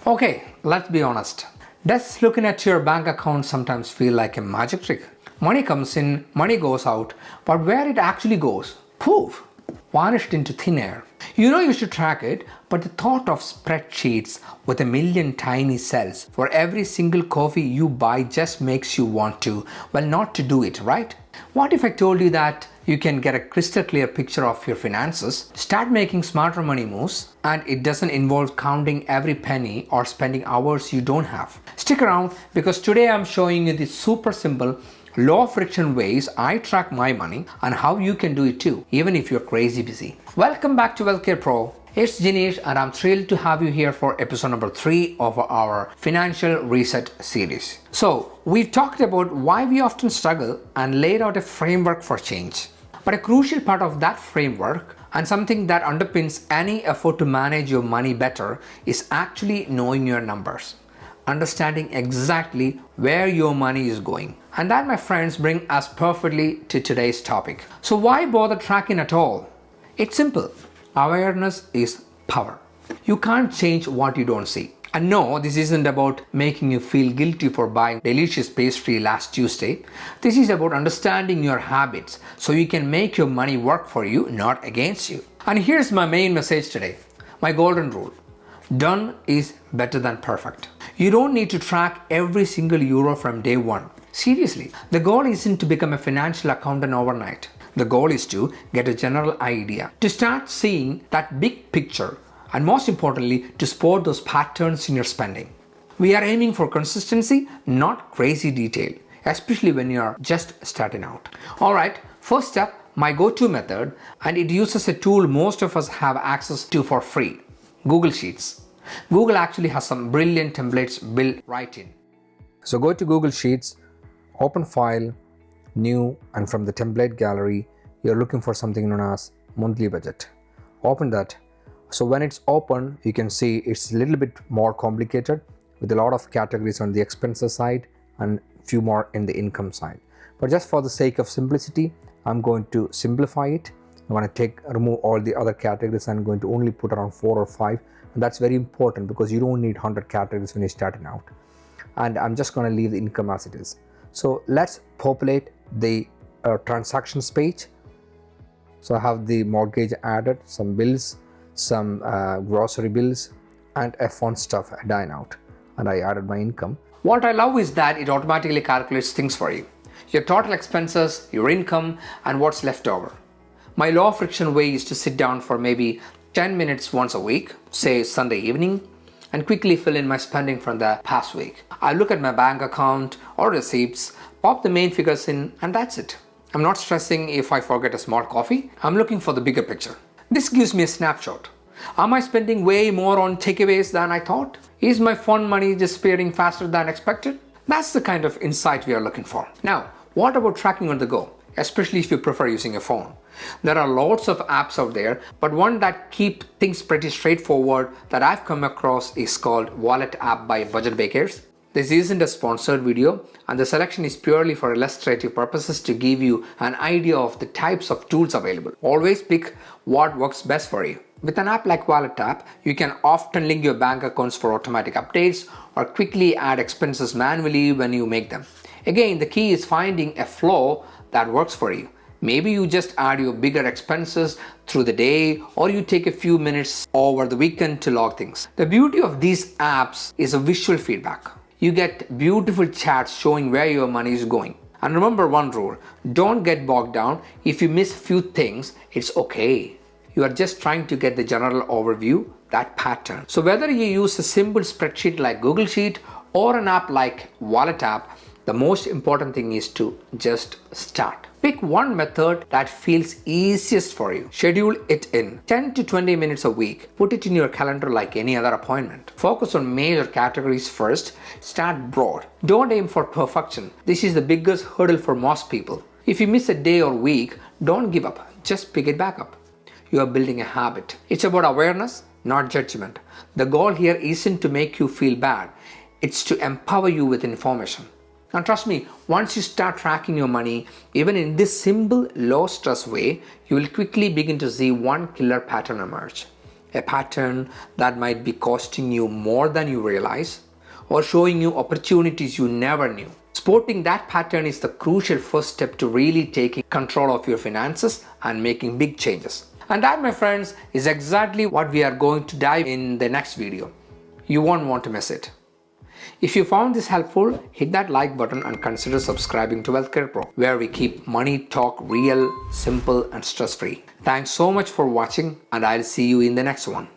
Okay, let's be honest. Does looking at your bank account sometimes feel like a magic trick? Money comes in, money goes out, but where it actually goes, poof, vanished into thin air. You know you should track it, but the thought of spreadsheets with a million tiny cells for every single coffee you buy just makes you want to, well, not to do it, right? What if I told you that you can get a crystal clear picture of your finances, start making smarter money moves, and it doesn't involve counting every penny or spending hours you don't have? Stick around because today I'm showing you the super simple, low friction ways I track my money and how you can do it too, even if you're crazy busy. Welcome back to Wealthcarepro. It's Jinesh and I'm thrilled to have you here for episode number 3 of our Financial Reset series. So, we've talked about why we often struggle and laid out a framework for change. But a crucial part of that framework and something that underpins any effort to manage your money better is actually knowing your numbers. Understanding exactly where your money is going. And that, my friends, brings us perfectly to today's topic. So why bother tracking at all? It's simple. Awareness is power. You can't change what you don't see. And no, this isn't about making you feel guilty for buying delicious pastry last Tuesday. This is about understanding your habits so you can make your money work for you, not against you. And here's my main message today. My golden rule. Done is better than perfect. You don't need to track every single euro from day one. Seriously, the goal isn't to become a financial accountant overnight. The goal is to get a general idea, to start seeing that big picture, and most importantly, to spot those patterns in your spending. We are aiming for consistency, not crazy detail, especially when you are just starting out. Alright, first step, my go-to method, and it uses a tool most of us have access to for free, Google Sheets. Google actually has some brilliant templates built right in. So go to Google Sheets, open file, new, and from the template gallery, you're looking for something known as monthly budget. Open that. So when it's open, you can see it's a little bit more complicated with a lot of categories on the expenses side and few more in the income side. But just for the sake of simplicity, I'm going to simplify it. I'm going to remove all the other categories. I'm going to only put around 4 or 5. And that's very important because you don't need 100 categories when you're starting out. And I'm just going to leave the income as it is. So let's populate the transactions page. So I have the mortgage added, some bills, some grocery bills, and a phone stuff I dine out. And I added my income. What I love is that it automatically calculates things for you. Your total expenses, your income, and what's left over. My low friction way is to sit down for maybe 10 minutes once a week, say Sunday evening, and quickly fill in my spending from the past week. I look at my bank account or receipts, pop the main figures in, and that's it. I'm not stressing if I forget a small coffee. I'm looking for the bigger picture. This gives me a snapshot. Am I spending way more on takeaways than I thought? Is my fund money disappearing faster than expected? That's the kind of insight we are looking for. Now, what about tracking on the go? Especially if you prefer using a phone. There are lots of apps out there, but one that keep things pretty straightforward that I've come across is called Wallet app by Budget Bakers. This isn't a sponsored video, and the selection is purely for illustrative purposes to give you an idea of the types of tools available. Always pick what works best for you. With an app like Wallet app, you can often link your bank accounts for automatic updates or quickly add expenses manually when you make them. Again, the key is finding a flow that works for you. Maybe you just add your bigger expenses through the day, or you take a few minutes over the weekend to log things. The beauty of these apps is a visual feedback. You get beautiful charts showing where your money is going. And remember one rule, don't get bogged down. If you miss a few things, it's okay. You are just trying to get the general overview, that pattern. So whether you use a simple spreadsheet like Google Sheet or an app like Wallet app, the most important thing is to just start. Pick one method that feels easiest for you. Schedule it in 10 to 20 minutes a week. Put it in your calendar like any other appointment. Focus on major categories first. Start broad. Don't aim for perfection. This is the biggest hurdle for most people. If you miss a day or week, don't give up. Just pick it back up. You are building a habit. It's about awareness, not judgment. The goal here isn't to make you feel bad. It's to empower you with information. And trust me, once you start tracking your money, even in this simple, low-stress way, you will quickly begin to see one killer pattern emerge. a pattern that might be costing you more than you realize or showing you opportunities you never knew. Spotting that pattern is the crucial first step to really taking control of your finances and making big changes. And that, my friends, is exactly what we are going to dive in the next video. You won't want to miss it. If you found this helpful, hit that like button and consider subscribing to Wealthcarepro, where we keep money talk real, simple, and stress-free. Thanks so much for watching, and I'll see you in the next one.